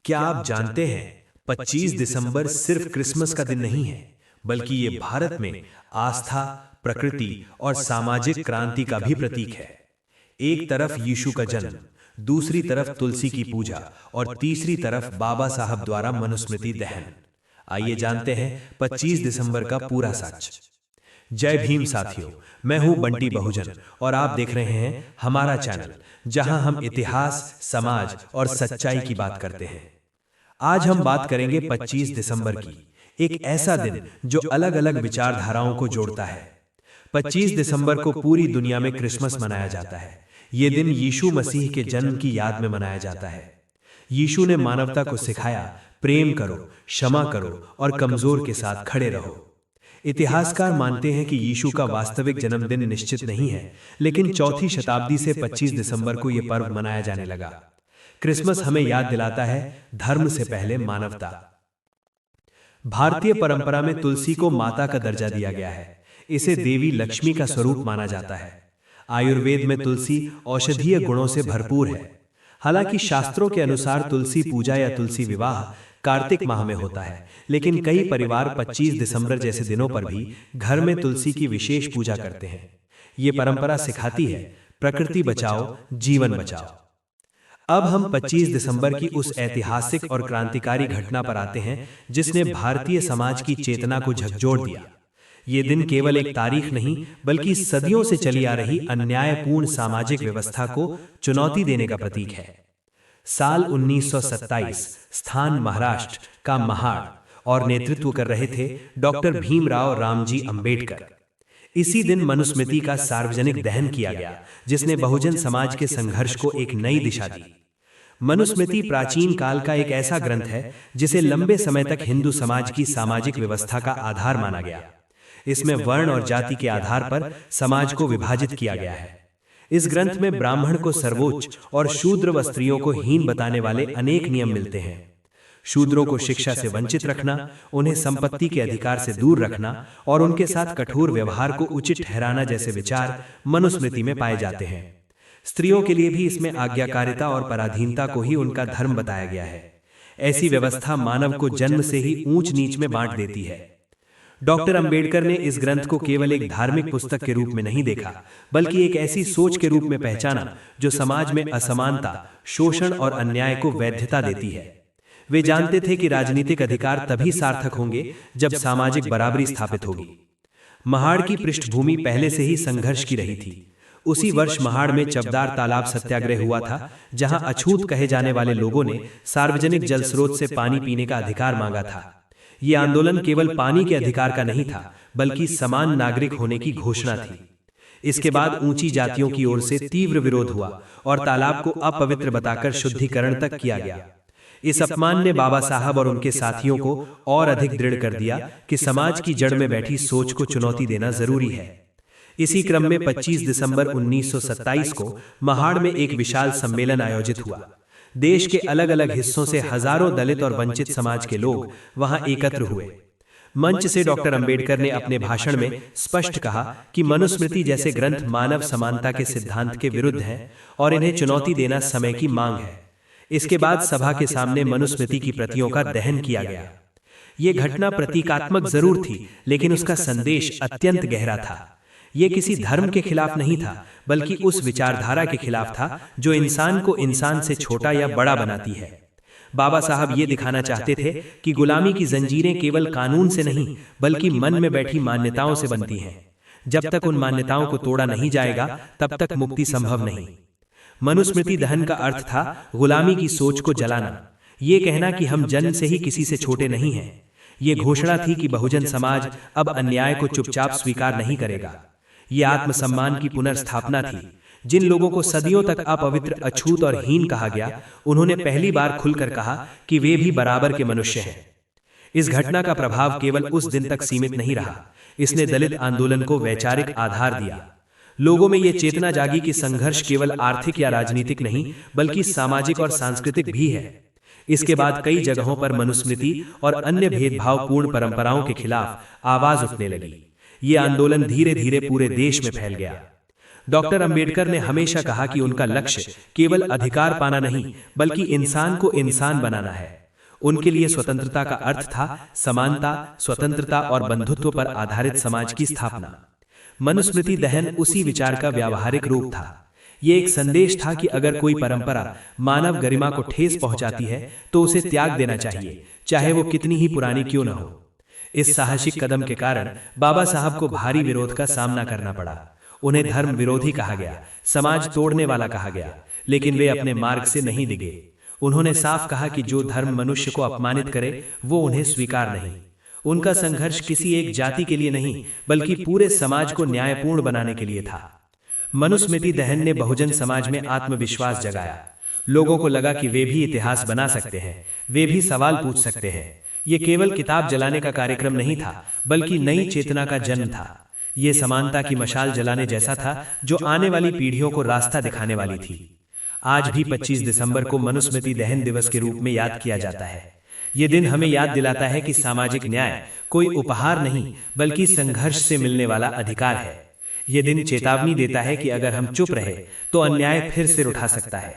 क्या आप जानते हैं 25 दिसंबर सिर्फ क्रिसमस का दिन नहीं है, बल्कि ये भारत में आस्था, प्रकृति और सामाजिक क्रांति का भी प्रतीक है। एक तरफ यीशु का जन्म, दूसरी तरफ तुलसी की पूजा और तीसरी तरफ बाबा साहब द्वारा मनुस्मृति दहन। आइए जानते हैं 25 दिसंबर का पूरा सच। जय भीम साथियों, मैं हूं बंटी बहुजन और आप देख रहे हैं हमारा चैनल, जहां हम इतिहास, समाज और सच्चाई की बात करते हैं। आज हम बात करेंगे 25 दिसंबर की, एक ऐसा दिन जो अलग अलग विचारधाराओं को जोड़ता है। 25 दिसंबर को पूरी दुनिया में क्रिसमस मनाया जाता है। ये दिन यीशु मसीह के जन्म की याद में मनाया जाता है। यीशु ने मानवता को सिखाया, प्रेम करो, क्षमा करो और कमजोर के साथ खड़े रहो। इतिहासकार मानते हैं कि यीशु का वास्तविक जन्मदिन निश्चित नहीं है, लेकिन चौथी शताब्दी से 25 दिसंबर को यह पर्व मनाया जाने लगा। क्रिसमस हमें याद दिलाता है धर्म से पहले मानवता। भारतीय परंपरा में तुलसी को माता का दर्जा दिया गया है। इसे देवी लक्ष्मी का स्वरूप माना जाता है। आयुर्वेद में तुलसी औषधीय गुणों से भरपूर है। हालांकि शास्त्रों के अनुसार तुलसी पूजा या तुलसी विवाह कार्तिक माह में होता है, लेकिन कई परिवार 25 दिसंबर जैसे दिनों पर भी घर में तुलसी की विशेष पूजा करते हैं। ये परंपरा सिखाती है प्रकृति बचाओ, जीवन बचाओ। अब हम 25 दिसंबर की उस ऐतिहासिक और क्रांतिकारी घटना पर आते हैं जिसने भारतीय समाज की चेतना को झकझोर दिया। ये दिन केवल एक तारीख नहीं, बल्कि सदियों से चली आ रही अन्यायपूर्ण सामाजिक व्यवस्था को चुनौती देने का प्रतीक है। साल 1927, स्थान महाराष्ट्र का महाड़, और नेतृत्व कर रहे थे डॉक्टर भीमराव रामजी अंबेडकर। इसी दिन मनुस्मृति का सार्वजनिक दहन किया गया, जिसने बहुजन समाज के संघर्ष को एक नई दिशा दी। मनुस्मृति प्राचीन काल का एक ऐसा ग्रंथ है जिसे लंबे समय तक हिंदू समाज की सामाजिक व्यवस्था का आधार माना गया। इसमें वर्ण और जाति के आधार पर समाज को विभाजित किया गया है। इस ग्रंथ में ब्राह्मण को सर्वोच्च और शूद्र व स्त्रियों को हीन बताने वाले अनेक नियम मिलते हैं। शूद्रों को शिक्षा से वंचित रखना, उन्हें संपत्ति के अधिकार से दूर रखना और उनके साथ कठोर व्यवहार को उचित ठहराना जैसे विचार मनुस्मृति में पाए जाते हैं। स्त्रियों के लिए भी इसमें आज्ञाकारिता और पराधीनता को ही उनका धर्म बताया गया है। ऐसी व्यवस्था मानव को जन्म से ही ऊंच नीच में बांट देती है। डॉक्टर अंबेडकर ने इस ग्रंथ को केवल एक धार्मिक पुस्तक के रूप में नहीं देखा, बल्कि एक ऐसी सोच के रूप में पहचाना जो समाज में असमानता, शोषण और अन्याय को वैधता देती है। वे जानते थे कि राजनीतिक अधिकार तभी सार्थक होंगे जब सामाजिक बराबरी स्थापित होगी। महाड़ की पृष्ठभूमि पहले से ही संघर्ष की रही थी। उसी वर्ष महाड़ में चबदार तालाब सत्याग्रह हुआ था, जहां अछूत कहे जाने वाले लोगों ने सार्वजनिक जल स्रोत से पानी पीने का अधिकार मांगा था। ये आंदोलन केवल पानी के अधिकार का नहीं था, बल्कि समान नागरिक होने की घोषणा थी। इसके बाद ऊंची जातियों की ओर से तीव्र विरोध हुआ और तालाब को अपवित्र बताकर शुद्धिकरण तक किया गया। इस अपमान ने बाबा साहब और उनके साथियों को और अधिक दृढ़ कर दिया कि समाज की जड़ में बैठी सोच को चुनौती देना जरूरी है। इसी क्रम में 25 दिसंबर 1927 को महाड़ में एक विशाल सम्मेलन आयोजित हुआ। देश के अलग अलग हिस्सों से हजारों दलित और वंचित समाज के लोग वहां एकत्र हुए। मंच से डॉक्टर अंबेडकर ने अपने भाषण में स्पष्ट कहा कि मनुस्मृति जैसे ग्रंथ मानव समानता के सिद्धांत के विरुद्ध हैं और इन्हें चुनौती देना समय की मांग है। इसके बाद सभा के सामने मनुस्मृति की प्रतियों का दहन किया गया। ये घटना प्रतीकात्मक जरूर थी, लेकिन उसका संदेश अत्यंत गहरा था। ये किसी धर्म के खिलाफ नहीं था, बल्कि उस विचारधारा के खिलाफ था जो इंसान को इंसान से छोटा या बड़ा बनाती है। बाबा साहब ये दिखाना चाहते थे कि गुलामी की जंजीरें केवल कानून से नहीं, बल्कि मन में बैठी मान्यताओं से बनती हैं। जब तक उन मान्यताओं को तोड़ा नहीं जाएगा, तब तक मुक्ति संभव नहीं। मनुस्मृति दहन का अर्थ था गुलामी की सोच को जलाना। ये कहना कि हम जन्म से ही किसी से छोटे नहीं हैं। ये घोषणा थी कि बहुजन समाज अब अन्याय को चुपचाप स्वीकार नहीं करेगा। ये आत्मसम्मान की पुनर्स्थापना थी। जिन लोगों को सदियों तक अपवित्र, अछूत और हीन कहा गया, उन्होंने पहली बार खुलकर कहा कि वे भी बराबर के मनुष्य हैं। इस घटना का प्रभाव केवल उस दिन तक सीमित नहीं रहा। इसने दलित आंदोलन को वैचारिक आधार दिया। लोगों में ये चेतना जागी कि संघर्ष केवल आर्थिक या राजनीतिक नहीं, बल्कि सामाजिक और सांस्कृतिक भी है। इसके बाद कई जगहों पर मनुस्मृति और अन्य भेदभावपूर्ण परंपराओं के खिलाफ आवाज उठने लगी। ये आंदोलन धीरे धीरे पूरे देश में फैल गया। डॉक्टर अंबेडकर ने हमेशा कहा कि उनका लक्ष्य केवल अधिकार पाना नहीं, बल्कि इंसान को इंसान बनाना है। उनके लिए स्वतंत्रता का अर्थ था समानता, स्वतंत्रता और बंधुत्व पर आधारित समाज की स्थापना। मनुस्मृति दहन उसी विचार का व्यावहारिक रूप था। ये एक संदेश था कि अगर कोई परंपरा मानव गरिमा को ठेस पहुंचाती है तो उसे त्याग देना चाहिए, चाहे वो कितनी ही पुरानी क्यों न हो। इस साहसिक कदम के कारण बाबा साहब को भारी विरोध का सामना करना पड़ा। उन्हें धर्म विरोधी कहा गया, समाज तोड़ने वाला कहा गया, लेकिन वे अपने मार्ग से नहीं डिगे। उन्होंने साफ कहा कि जो धर्म मनुष्य को अपमानित करे वो उन्हें स्वीकार नहीं। उनका संघर्ष किसी एक जाति के लिए नहीं, बल्कि पूरे समाज को न्यायपूर्ण बनाने के लिए था। मनुस्मृति दहन ने बहुजन समाज में आत्मविश्वास जगाया। लोगों को लगा कि वे भी इतिहास बना सकते हैं, वे भी सवाल पूछ सकते हैं। ये केवल किताब जलाने का कार्यक्रम नहीं था, बल्कि नई चेतना का जन्म था। ये समानता की मशाल जलाने जैसा था, जो आने वाली पीढ़ियों को रास्ता दिखाने वाली थी। आज भी 25 दिसंबर को मनुस्मृति दहन दिवस के रूप में याद किया जाता है। ये दिन हमें याद दिलाता है कि सामाजिक न्याय कोई उपहार नहीं, बल्कि संघर्ष से मिलने वाला अधिकार है। ये दिन चेतावनी देता है कि अगर हम चुप रहे तो अन्याय फिर सिर उठा सकता है।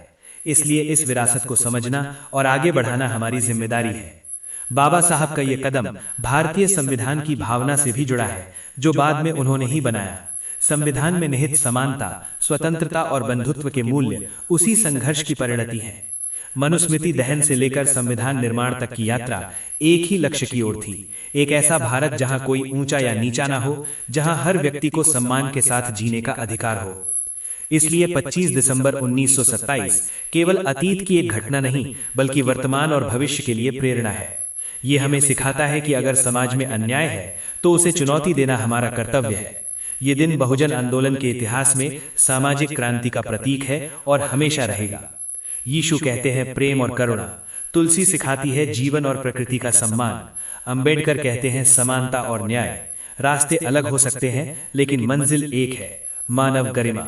इसलिए इस विरासत को समझना और आगे बढ़ाना हमारी जिम्मेदारी है। बाबा साहब का ये कदम भारतीय संविधान की भावना से भी जुड़ा है, जो बाद में उन्होंने ही बनाया। संविधान में निहित समानता, स्वतंत्रता और बंधुत्व के मूल्य उसी संघर्ष की परिणति है। मनुस्मृति दहन से लेकर संविधान निर्माण तक की यात्रा एक ही लक्ष्य की ओर थी, एक ऐसा भारत जहां कोई ऊंचा या नीचा ना हो, जहां हर व्यक्ति को सम्मान के साथ जीने का अधिकार हो। इसलिए 25 दिसंबर 1927 केवल अतीत की एक घटना नहीं, बल्कि वर्तमान और भविष्य के लिए प्रेरणा है। ये हमें सिखाता है कि अगर समाज में अन्याय है तो उसे चुनौती देना हमारा कर्तव्य है। ये दिन बहुजन आंदोलन के इतिहास में सामाजिक क्रांति का प्रतीक है और हमेशा रहेगा। यीशु कहते हैं प्रेम और करुणा, तुलसी सिखाती है जीवन और प्रकृति का सम्मान, अंबेडकर कहते हैं समानता और न्याय। रास्ते अलग हो सकते हैं, लेकिन मंजिल एक है, मानव गरिमा।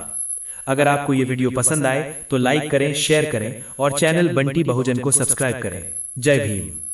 अगर आपको ये वीडियो पसंद आए तो लाइक करें, शेयर करें और चैनल बंटी बहुजन को सब्सक्राइब करें। जय भीम।